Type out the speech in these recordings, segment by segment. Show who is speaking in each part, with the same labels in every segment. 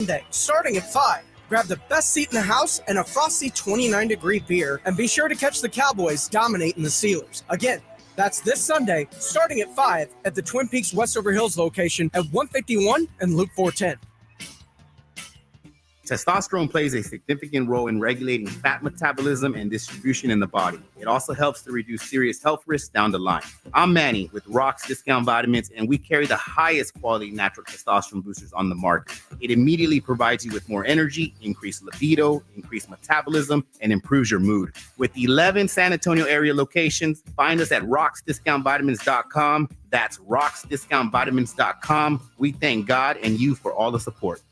Speaker 1: Sunday, starting at 5. Grab the best seat in the house and a frosty 29-degree beer, and be sure to catch the Cowboys dominating the Steelers. Again, that's this Sunday, starting at 5 at the Twin Peaks Westover Hills location at 151 and Loop 410.
Speaker 2: Testosterone plays a significant role in regulating fat metabolism and distribution in the body. It also helps to reduce serious health risks down the line. I'm Manny with Rock's Discount Vitamins, and we carry the highest quality natural testosterone boosters on the market. It immediately provides you with more energy, increased libido, increased metabolism, and improves your mood. With 11 San Antonio area locations, find us at rocksdiscountvitamins.com. That's rocksdiscountvitamins.com. We thank God and you for all the support.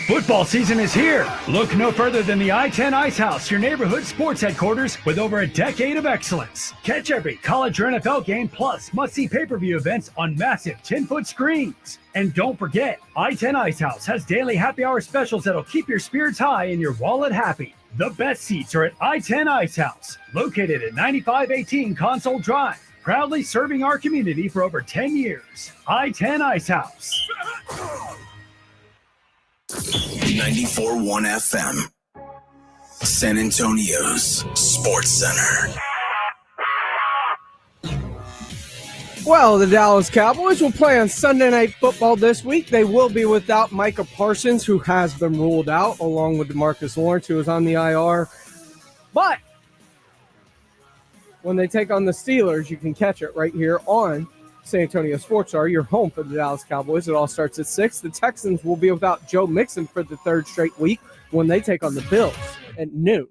Speaker 3: Football season is here. Look no further than the I-10 Ice House, your neighborhood sports headquarters with over a decade of excellence. Catch every college or NFL game plus must-see pay-per-view events on massive 10-foot screens. And don't forget, I-10 Ice House has daily happy hour specials that'll keep your spirits high and your wallet happy. The best seats are at I-10 Ice House, located at 9518 Console Drive. Proudly serving our community for over 10 years. I-10 Ice House.
Speaker 4: 94.1 FM, San Antonio's Sports Center.
Speaker 1: Well, the Dallas Cowboys will play on Sunday Night Football this week. They will be without Micah Parsons, who has been ruled out, along with DeMarcus Lawrence, who is on the IR. But when they take on the Steelers, you can catch it right here on San Antonio Sports Star, your home for the Dallas Cowboys. It all starts at 6. The Texans will be without Joe Mixon for the third straight week when they take on the Bills at noon.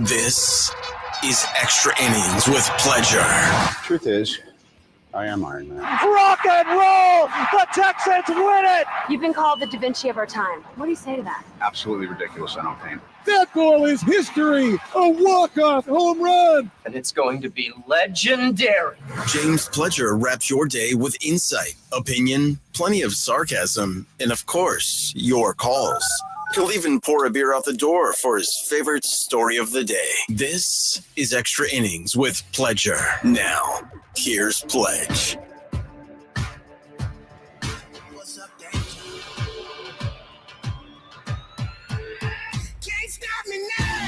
Speaker 4: This is Extra Innings with Pleasure.
Speaker 5: Truth is, I am Iron Man.
Speaker 6: Rock and roll! The Texans win it!
Speaker 7: You've been called the Da Vinci of our time. What do you say to that?
Speaker 5: Absolutely ridiculous. I don't paint.
Speaker 6: That goal is history! A walk-off home run!
Speaker 8: And it's going to be legendary.
Speaker 4: James Pledger wraps your day with insight, opinion, plenty of sarcasm, and of course, your calls. He'll even pour a beer out the door for his favorite story of the day. This is Extra Innings with Pledger. Now, here's Pledge.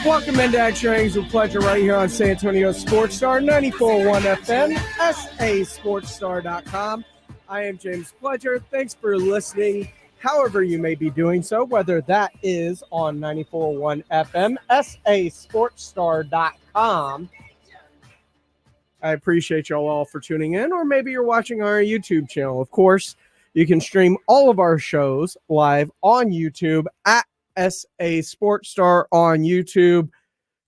Speaker 1: Welcome into Extra Innings with Pleasure right here on San Antonio Sports Star, 94.1 FM, sasportsstar.com. I am James Pledger. Thanks for listening, however you may be doing so, whether that is on 94.1 FM, sasportsstar.com. I appreciate y'all all for tuning in, or maybe you're watching our YouTube channel. Of course, you can stream all of our shows live on YouTube at SA Sports Star on YouTube.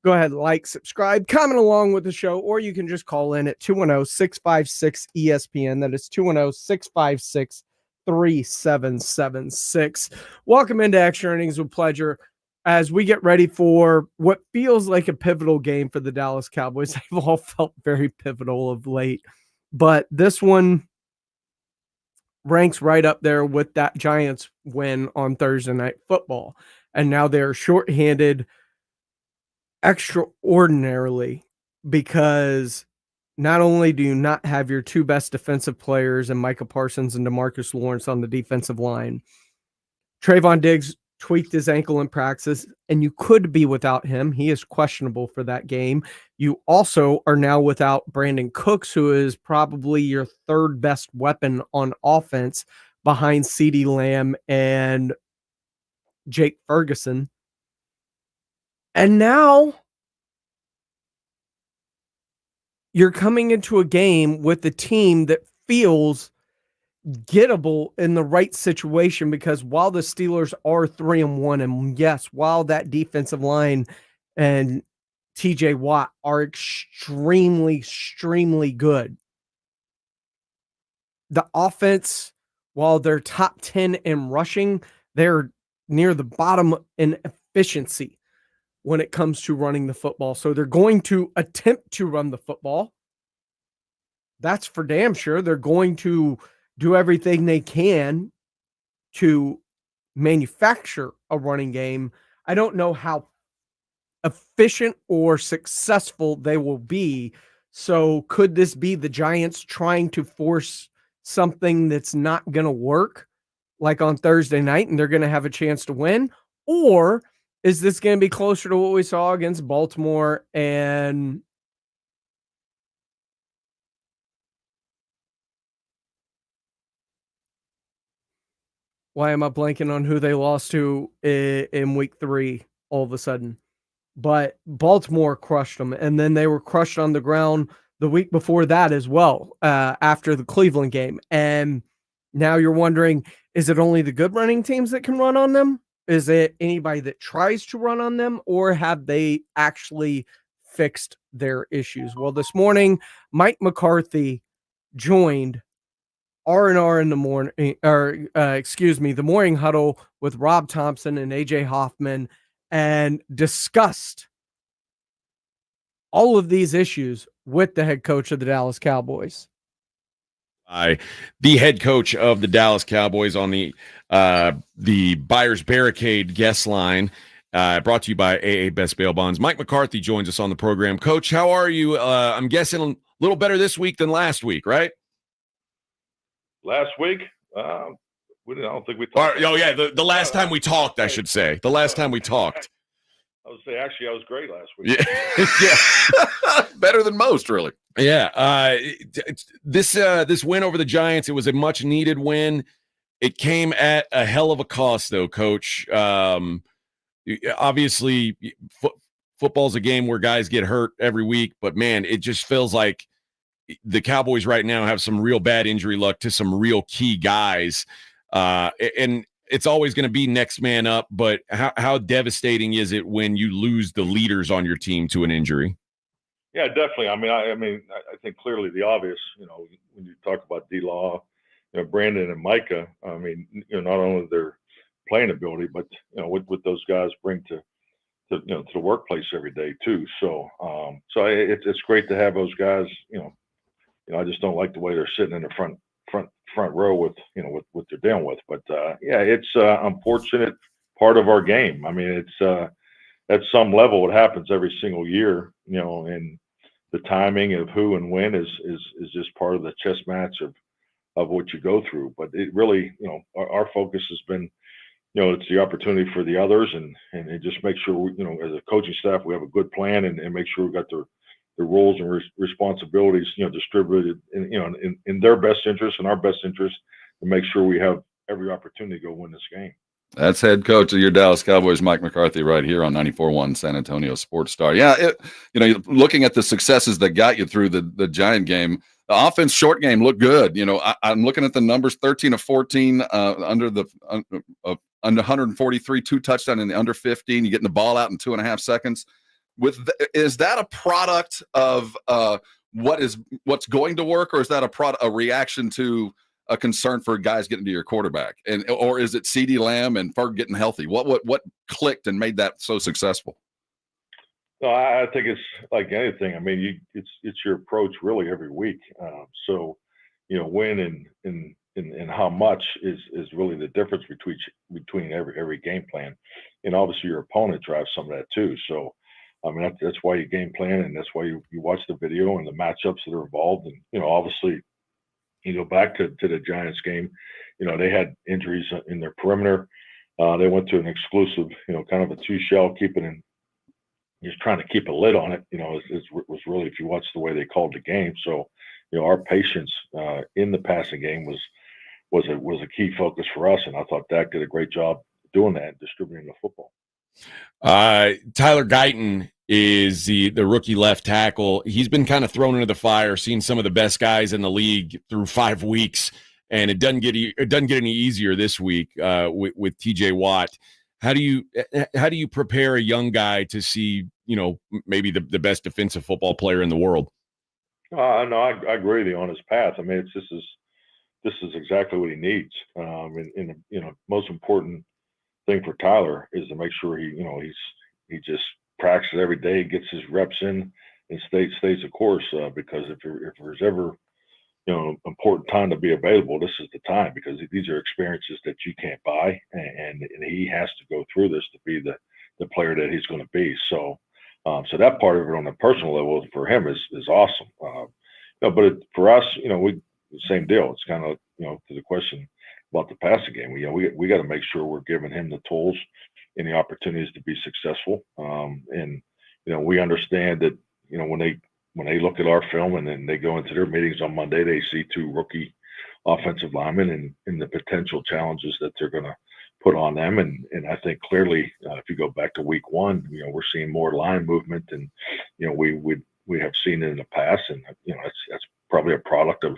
Speaker 1: Go ahead, like, subscribe, comment along with the show, or you can just call in at 210-656-ESPN. That is 210-656-3776. Welcome into Extra Innings with Pleasure as we get ready for what feels like a pivotal game for the Dallas Cowboys. They've all felt very pivotal of late, but this one ranks right up there with that Giants win on Thursday Night Football. And now they're shorthanded extraordinarily because not only do you not have your two best defensive players in Micah Parsons and DeMarcus Lawrence on the defensive line, Trayvon Diggs tweaked his ankle in practice, and you could be without him. He is questionable for that game. You also are now without Brandon Cooks, who is probably your third best weapon on offense behind CeeDee Lamb and Jake Ferguson. And now you're coming into a game with a team that feels gettable in the right situation, because while the Steelers are 3-1, and yes, while that defensive line and TJ Watt are extremely good, the offense, while they're top 10 in rushing, they're near the bottom in efficiency when it comes to running the football. So they're going to attempt to run the football. That's for damn sure. They're going to do everything they can to manufacture a running game. I don't know how efficient or successful they will be. So could this be the Giants trying to force something that's not going to work like on Thursday night and they're going to have a chance to win? Or is this going to be closer to what we saw against Baltimore and why am I blanking on who they lost to in week 3 all of a sudden? But Baltimore crushed them, and then they were crushed on the ground the week before that as well, after the Cleveland game. And now you're wondering, is it only the good running teams that can run on them? Is it anybody that tries to run on them, or have they actually fixed their issues? Well, this morning, Mike McCarthy joined R&R in the morning, or the morning huddle with Rob Thompson and AJ Hoffman, and discussed all of these issues with the head coach of the Dallas Cowboys.
Speaker 9: The head coach of the Dallas Cowboys on the Buyers Barricade guest line, brought to you by AA Best Bail Bonds. Mike McCarthy joins us on the program. Coach, how are you? I'm guessing a little better this week than last week, right?
Speaker 10: Last week? I don't think we talked.
Speaker 9: The last time we talked, I should say. The last time we talked.
Speaker 10: I would say, actually, I was great last week.
Speaker 9: Yeah. Better than most, really. Yeah. This win over the Giants, it was a much-needed win. It came at a hell of a cost, though, Coach. Obviously, football's a game where guys get hurt every week, but, man, it just feels like the Cowboys right now have some real bad injury luck to some real key guys. And it's always going to be next man up, but how devastating is it when you lose the leaders on your team to an injury?
Speaker 10: Yeah, definitely. I think clearly the obvious, when you talk about D-Law, Brandon and Micah, not only their playing ability, but, what those guys bring to the workplace every day too. So it's great to have those guys, I just don't like the way they're sitting in the front row with what they're dealing with. But it's unfortunate part of our game. It's at some level it happens every single year, and the timing of who and when is just part of the chess match of what you go through. But it really, our focus has been, it's the opportunity for the others and just make sure we, as a coaching staff, we have a good plan and make sure we got the roles and responsibilities, distributed in their best interest and our best interest, to make sure we have every opportunity to go win this game.
Speaker 11: That's head coach of your Dallas Cowboys, Mike McCarthy, right here on 94.1 San Antonio Sports Star. Yeah, looking at the successes that got you through the Giant game, the offense short game looked good. I'm looking at the numbers: 13 of 14 under 143, 2 touchdowns in the under 15. You're getting the ball out in 2.5 seconds. Is that a product of what's going to work, or is that a reaction to a concern for guys getting to your quarterback, or is it CeeDee Lamb and Ferg getting healthy? What clicked and made that so successful?
Speaker 10: No, I think it's like anything. It's your approach really every week. When and how much is really the difference between every game plan, and obviously your opponent drives some of that too. So. That's why you game plan, and that's why you watch the video and the matchups that are involved. And, obviously, you go back to the Giants game, they had injuries in their perimeter. They went to an exclusive, kind of a 2-shell, just trying to keep a lid on it, was really, if you watch the way they called the game. So, our patience in the passing game was a key focus for us. And I thought Dak did a great job doing that and distributing the football.
Speaker 9: Tyler Guyton is the rookie left tackle. He's been kind of thrown into the fire, seen some of the best guys in the league through 5 weeks, and it doesn't get any easier this week with TJ Watt. How do you prepare a young guy to see maybe the best defensive football player in the world?
Speaker 10: No, I agree with you on his path. This is exactly what he needs. Most important thing for Tyler is to make sure he just practices every day, gets his reps in, and stays the course. Because if there's ever important time to be available, this is the time, because these are experiences that you can't buy, and he has to go through this to be the player that he's going to be. So that part of it on a personal level for him is awesome. But for us, we same deal. It's kind of to the question, about the passing game. We got to make sure we're giving him the tools and the opportunities to be successful. And we understand that when they look at our film and then they go into their meetings on Monday, they see 2 rookie offensive linemen and the potential challenges that they're going to put on them. And I think clearly, if you go back to week 1, we're seeing more line movement than we have seen in the past, and that's probably a product of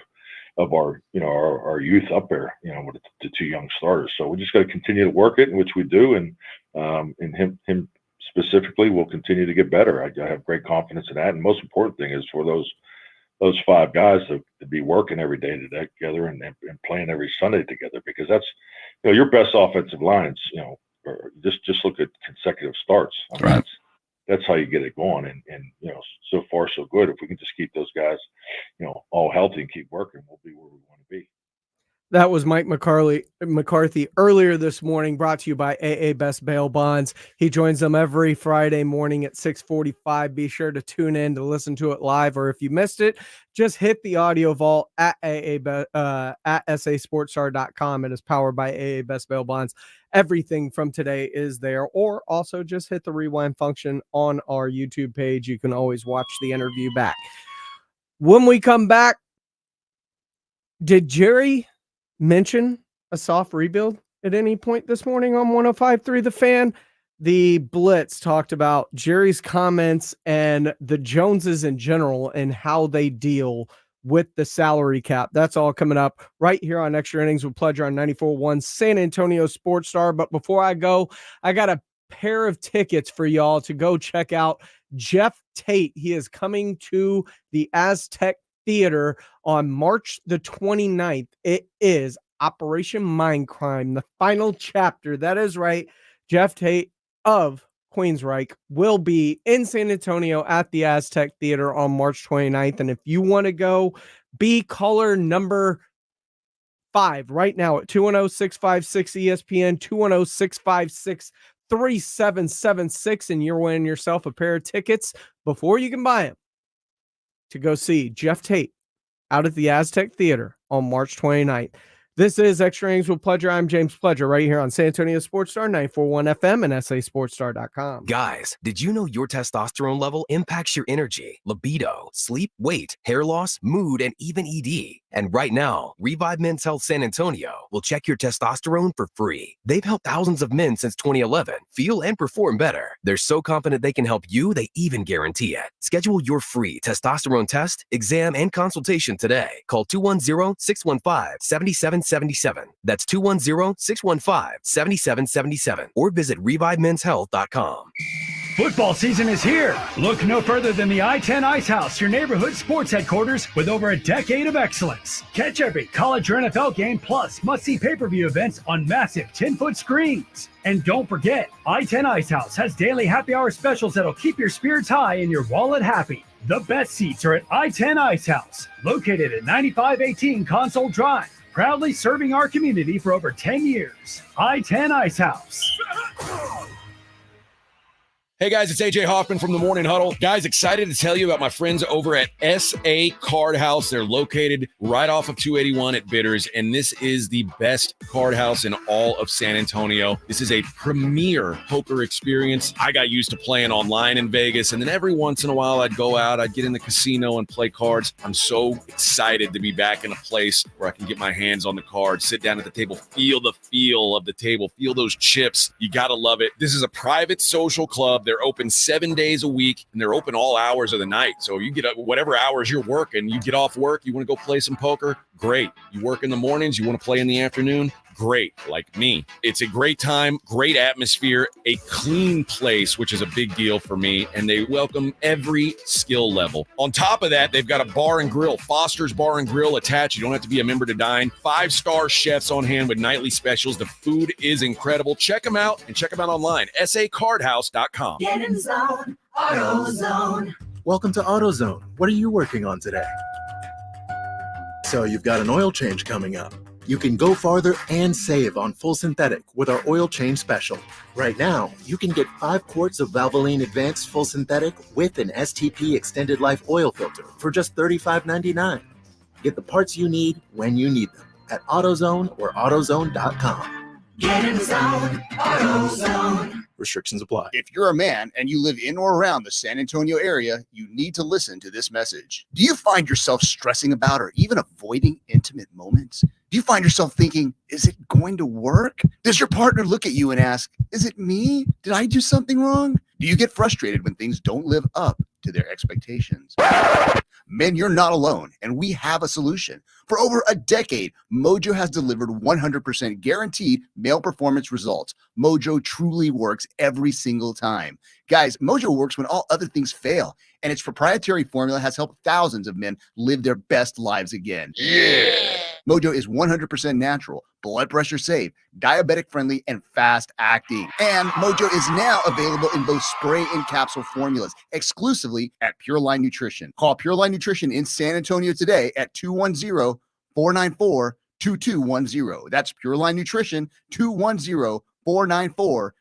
Speaker 10: our our youth up there, with the 2 young starters. So we just got to continue to work it, which we do, and him specifically will continue to get better. I have great confidence in that. And most important thing is for those 5 guys to be working every day together and playing every Sunday together, because that's your best offensive lines. Just look at consecutive starts. I mean,
Speaker 11: Right.
Speaker 10: That's how you get it going. And so far so good. If we can just keep those guys, all healthy and keep working, we'll be where we want to be.
Speaker 1: That was Mike McCarthy earlier this morning, brought to you by AA Best Bail Bonds. He joins them every Friday morning at 6:45. Be sure to tune in to listen to it live, or if you missed it, just hit the audio vault at sasportstar.com. It is powered by AA Best Bail Bonds. Everything from today is there, or also just hit the rewind function on our YouTube page. You can always watch the interview back. When we come back, did Jerry mention a soft rebuild at any point this morning on 105.3 The Fan? The Blitz talked about Jerry's comments and the Joneses in general and how they deal with the salary cap. That's all coming up right here on Extra Innings with Pledger on 94.1 San Antonio Sports Star. But before I go, I got a pair of tickets for y'all to go check out Jeff Tate. He is coming to the Aztec Theater on March the 29th. It is Operation Mindcrime, the final chapter. That is right. Jeff Tate of Queensryche will be in San Antonio at the Aztec Theater on March 29th. And if you want to go, be caller number 5 right now at 210-656-ESPN, 210-656-3776, and you're winning yourself a pair of tickets before you can buy them to go see Jeff Tate out at the Aztec Theater on March 29th. This is Extra Innings with Pledger. I'm James Pledger right here on San Antonio Sports Star, 94.1 FM and sasportstar.com.
Speaker 12: Guys, did you know your testosterone level impacts your energy, libido, sleep, weight, hair loss, mood, and even ED? And right now, Revive Men's Health San Antonio will check your testosterone for free. They've helped thousands of men since 2011 feel and perform better. They're so confident they can help you, they even guarantee it. Schedule your free testosterone test, exam, and consultation today. Call 210-615-7777. That's 210-615-7777. Or visit revivemenshealth.com.
Speaker 3: Football season is here. Look no further than the I-10 Ice House, your neighborhood sports headquarters with over a decade of excellence. Catch every college or NFL game plus must-see pay-per-view events on massive 10-foot screens. And don't forget, I-10 Ice House has daily happy hour specials that'll keep your spirits high and your wallet happy. The best seats are at I-10 Ice House, located at 9518 Console Drive, proudly serving our community for over 10 years. I-10 Ice House.
Speaker 9: Hey guys, it's AJ Hoffman from the Morning Huddle. Guys, excited to tell you about my friends over at SA Card House. They're located right off of 281 at Bitters, and this is the best card house in all of San Antonio. This is a premier poker experience. I got used to playing online in Vegas, and then every once in a while I'd go out, I'd get in the casino and play cards. I'm so excited to be back in a place where I can get my hands on the cards, sit down at the table, feel the feel of the table, feel those chips. You gotta love it. This is a private social club. They're open 7 days a week, and they're open all hours of the night. So you get up whatever hours you're working, you get off work, you want to go play some poker, great. You work in the mornings, you want to play in the afternoon, great, like me. It's a great time, great atmosphere, a clean place, which is a big deal for me, and they welcome every skill level. On top of that, they've got a bar and grill, Foster's Bar and Grill attached. You don't have to be a member to dine. 5-star chefs on hand with nightly specials. The food is incredible. Check them out and check them out online, sacardhouse.com.
Speaker 13: Get in zone, AutoZone.
Speaker 14: Welcome to AutoZone. What are you working on today? So you've got an oil change coming up. You can go farther and save on full synthetic with our oil change special. Right now, you can get 5 quarts of Valvoline Advanced Full Synthetic with an STP Extended Life oil filter for just $35.99. Get the parts you need when you need them at AutoZone or AutoZone.com.
Speaker 13: Get in the zone, AutoZone.
Speaker 14: Restrictions apply.
Speaker 5: If you're a man and you live in or around the San Antonio area, you need to listen to this message. Do you find yourself stressing about or even avoiding intimate moments? Do you find yourself thinking, is it going to work? Does your partner look at you and ask, is it me? Did I do something wrong? Do you get frustrated when things don't live up to their expectations? Men, you're not alone, and we have a solution. For over a decade, Mojo has delivered 100% guaranteed male performance results. Mojo truly works every single time. Guys, Mojo works when all other things fail, and its proprietary formula has helped thousands of men live their best lives again. Yeah! Mojo is 100% natural, blood pressure safe, diabetic friendly, and fast acting. And Mojo is now available in both spray and capsule formulas, exclusively at Pure Line Nutrition. Call Pure Line Nutrition in San Antonio today at 210-494-2210. That's Pure Line Nutrition, 210-494-2210.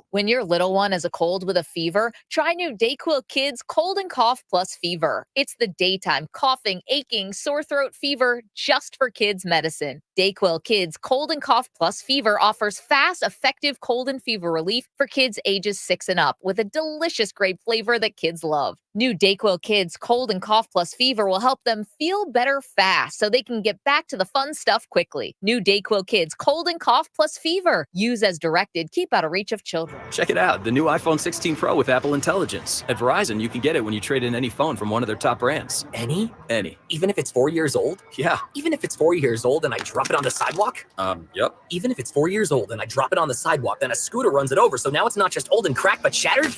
Speaker 15: When your little one has a cold with a fever, try new Dayquil Kids Cold and Cough Plus Fever. It's the daytime coughing, aching, sore throat fever just for kids medicine. Dayquil Kids Cold and Cough Plus Fever offers fast, effective cold and fever relief for kids ages 6 and up with a delicious grape flavor that kids love. New Dayquil Kids Cold and Cough Plus Fever will help them feel better fast so they can get back to the fun stuff quickly. New Dayquil Kids Cold and Cough Plus Fever. Use as directed. Keep out of reach of children.
Speaker 16: Check it out, the new iPhone 16 Pro with Apple Intelligence. At Verizon, you can get it when you trade in any phone from one of their top brands.
Speaker 8: Any?
Speaker 16: Any.
Speaker 8: Even if it's 4 years old?
Speaker 16: Yeah.
Speaker 8: Even if it's 4 years old and I drop it on the sidewalk?
Speaker 16: Yep.
Speaker 8: Even if it's 4 years old and I drop it on the sidewalk, then a scooter runs it over, so now it's not just old and cracked, but shattered?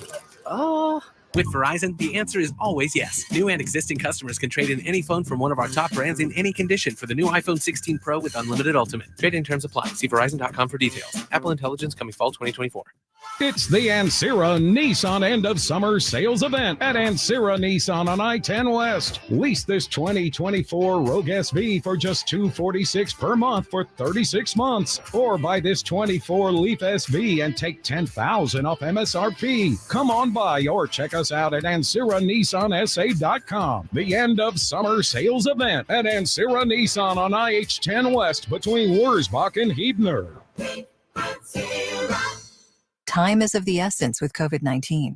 Speaker 17: With Verizon, the answer is always yes. New and existing customers can trade in any phone from one of our top brands in any condition for the new iPhone 16 Pro with unlimited Ultimate. Trade-in terms apply. See Verizon.com for details. Apple Intelligence coming fall 2024.
Speaker 18: It's the Ancira Nissan End of Summer Sales Event at Ancira Nissan on I-10 West. Lease this 2024 Rogue SV for just $246 per month for 36 months. Or buy this 24 Leaf SV and take $10,000 off MSRP. Come on by or check us out at AnciraNissanSA.com. The End of Summer Sales Event at Ancira Nissan on IH-10 West between Wurzbach and Huebner.
Speaker 19: Time is of the essence with COVID-19.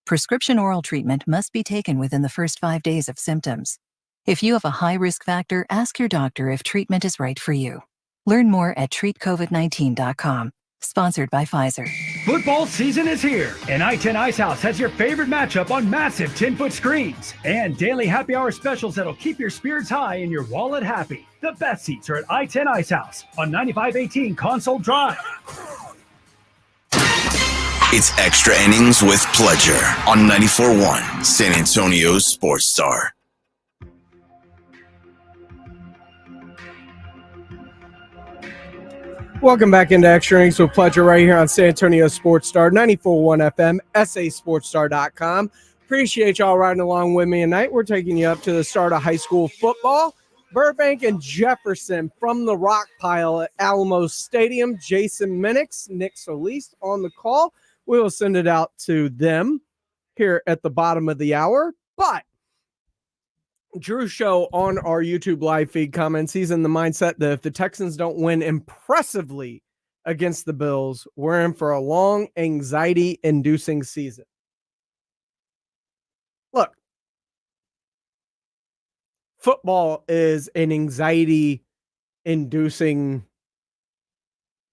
Speaker 19: Prescription oral treatment must be taken within the first 5 days of symptoms. If you have a high risk factor, ask your doctor if treatment is right for you. Learn more at treatcovid19.com. Sponsored by Pfizer.
Speaker 3: Football season is here, and I-10 Ice House has your favorite matchup on massive 10-foot screens and daily happy hour specials that'll keep your spirits high and your wallet happy. The best seats are at I-10 Ice House on 9518 Console Drive.
Speaker 4: It's Extra Innings with Pledger on 94.1 San Antonio's Sports Star.
Speaker 1: Welcome back into Extra Innings with Pledger right here on San Antonio Sports Star, 94.1 FM, sasportstar.com. Appreciate y'all riding along with me tonight. We're taking you up to the start of high school football. Burbank and Jefferson from the rock pile at Alamo Stadium. Jason Minix, Nick Solis on the call. We will send it out to them here at the bottom of the hour. But Drew Show on our YouTube live feed comments, he's in the mindset that if the Texans don't win impressively against the Bills, we're in for a long, anxiety-inducing season. Look, football is an anxiety-inducing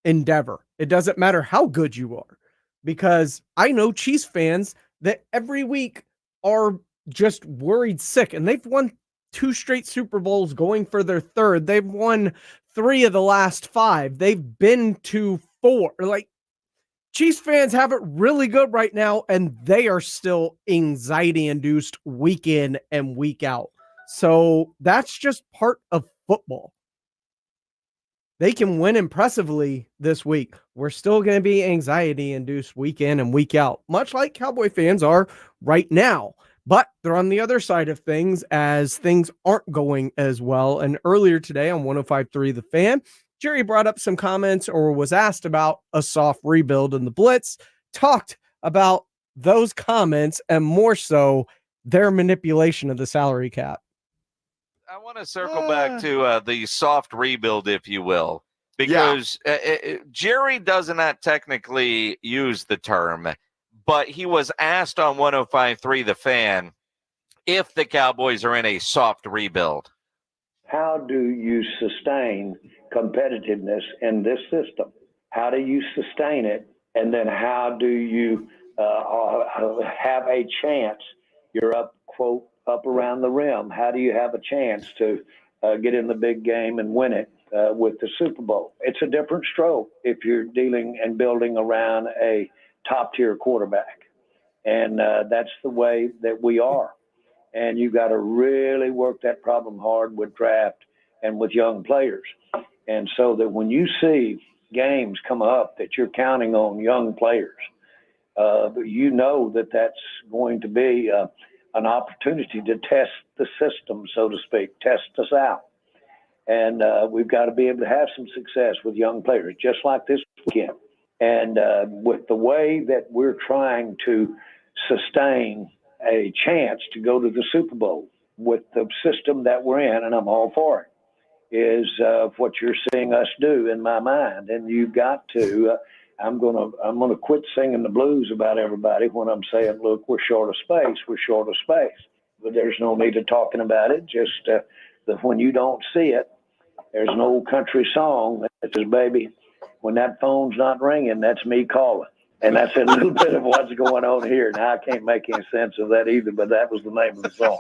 Speaker 1: endeavor. It doesn't matter how good you are, because I know Chiefs fans that every week are just worried sick, and they've won 2 straight Super Bowls going for their 3rd. They've won 3 of the last 5. They've been to 4. Like, Chiefs fans have it really good right now, and they are still anxiety induced week in and week out. So that's just part of football. They can win impressively this week. We're still going to be anxiety induced week in and week out, much like Cowboy fans are right now. But they're on the other side of things as things aren't going as well. And earlier today on 105.3 The Fan, Jerry brought up some comments or was asked about a soft rebuild in the Blitz, talked about those comments and more so their manipulation of the salary cap.
Speaker 20: I want to circle back to the soft rebuild, if you will, because Jerry does not technically use the term, but he was asked on 105.3 The Fan if the Cowboys are in a soft rebuild.
Speaker 21: How do you sustain competitiveness in this system? How do you sustain it? And then how do you have a chance? You're up, quote, up around the rim. How do you have a chance to get in the big game and win it with the Super Bowl? It's a different stroke if you're dealing and building around a top-tier quarterback. And that's the way that we are. And you got to really work that problem hard with draft and with young players. And so that when you see games come up that you're counting on young players, you know that that's going to be an opportunity to test the system, so to speak, test us out. And we've got to be able to have some success with young players, just like this weekend. And with the way that we're trying to sustain a chance to go to the Super Bowl with the system that we're in, and I'm all for it, is what you're seeing us do in my mind. And you've got to, I'm gonna quit singing the blues about everybody when I'm saying, look, we're short of space. But there's no need of talking about it. Just that when you don't see it, there's an old country song that says, baby, when that phone's not ringing, that's me calling. And that's a little bit of what's going on here. Now, I can't make any sense of that either, but that was the name of the song.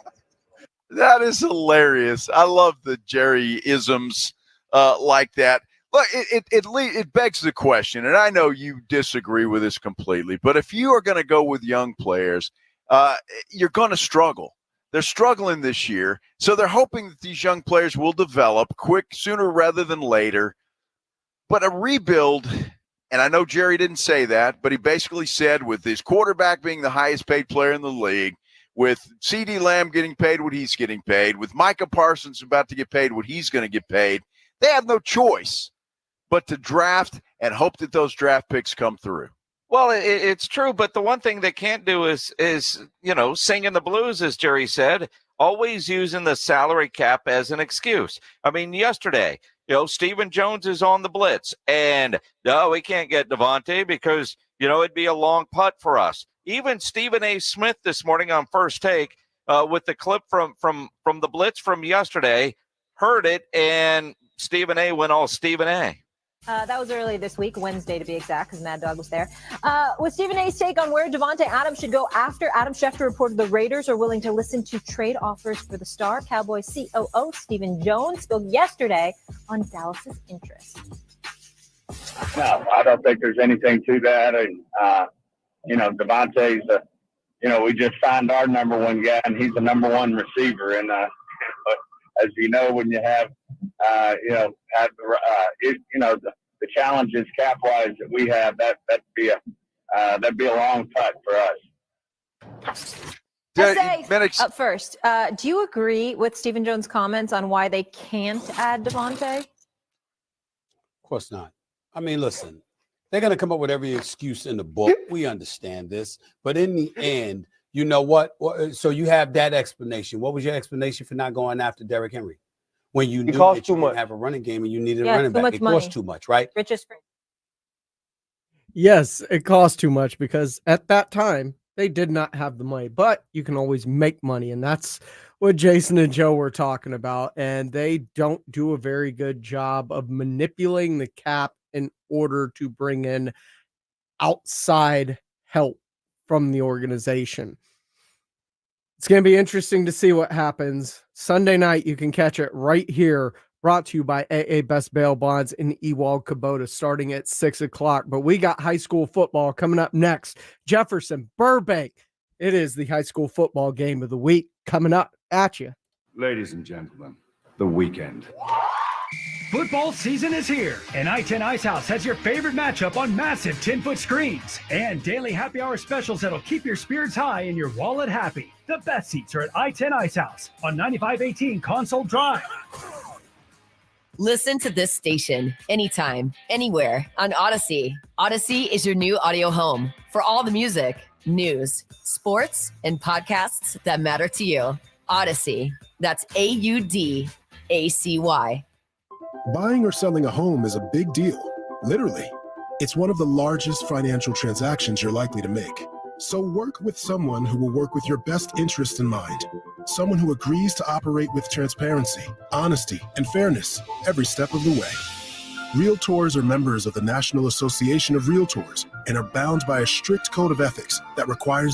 Speaker 22: That is hilarious. I love the Jerry isms like that. Look, it begs the question, and I know you disagree with this completely, but if you are going to go with young players, you're going to struggle. They're struggling this year, so they're hoping that these young players will develop sooner rather than later. But a rebuild, and I know Jerry didn't say that, but he basically said with his quarterback being the highest paid player in the league, with CeeDee Lamb getting paid what he's getting paid, with Micah Parsons about to get paid what he's going to get paid, they have no choice but to draft and hope that those draft picks come through.
Speaker 20: Well, it's true, but the one thing they can't do is singing the blues, as Jerry said, always using the salary cap as an excuse. I mean, yesterday, Stephen Jones is on the blitz, and no, we can't get Devontae because, it'd be a long putt for us. Even Stephen A. Smith this morning on First Take with the clip from the blitz from yesterday, heard it, and Stephen A. went all Stephen A.
Speaker 23: That was early this week, Wednesday to be exact, because Mad Dog was there. With Stephen A's take on where Devontae Adams should go after, Adam Schefter reported the Raiders are willing to listen to trade offers for the star. Cowboys COO Stephen Jones spoke yesterday on Dallas's interest.
Speaker 24: No, I don't think there's anything to that. And, Devontae's, we just signed our number one guy, and he's the number one receiver. And, as you know, when you have, the challenges cap-wise that we have, that'd be a long putt for us.
Speaker 23: Up first, do you agree with Stephen Jones' comments on why they can't add Devontae?
Speaker 25: Of course not. I mean, listen, they're going to come up with every excuse in the book. We understand this. But in the end, you know what? So you have that explanation. What was your explanation for not going after Derrick Henry? When you knew that you didn't have a running game and you needed a running back. It cost too much, right?
Speaker 1: Yes, it cost too much because at that time, they did not have the money. But you can always make money, and that's what Jason and Joe were talking about. And they don't do a very good job of manipulating the cap in order to bring in outside help from the organization. It's going to be interesting to see what happens. Sunday night, you can catch it right here, brought to you by AA Best Bail Bonds in Ewald, Kubota, starting at 6 o'clock. But we got high school football coming up next. Jefferson, Burbank. It is the high school football game of the week coming up at you.
Speaker 26: Ladies and gentlemen, the weekend.
Speaker 3: Football season is here, and I-10 Ice House has your favorite matchup on massive 10-foot screens and daily happy hour specials that'll keep your spirits high and your wallet happy. The best seats are at I-10 Ice House on 9518 Console Drive.
Speaker 27: Listen to this station anytime, anywhere on Odyssey. Odyssey is your new audio home for all the music, news, sports, and podcasts that matter to you. Odyssey. That's AUDACY.
Speaker 2: Buying or selling a home is a big deal. Literally, it's one of the largest financial transactions you're likely to make. So work with someone who will work with your best interests in mind. Someone who agrees to operate with transparency, honesty, and fairness every step of the way. Realtors are members of the National Association of Realtors and are bound by a strict code of ethics that requires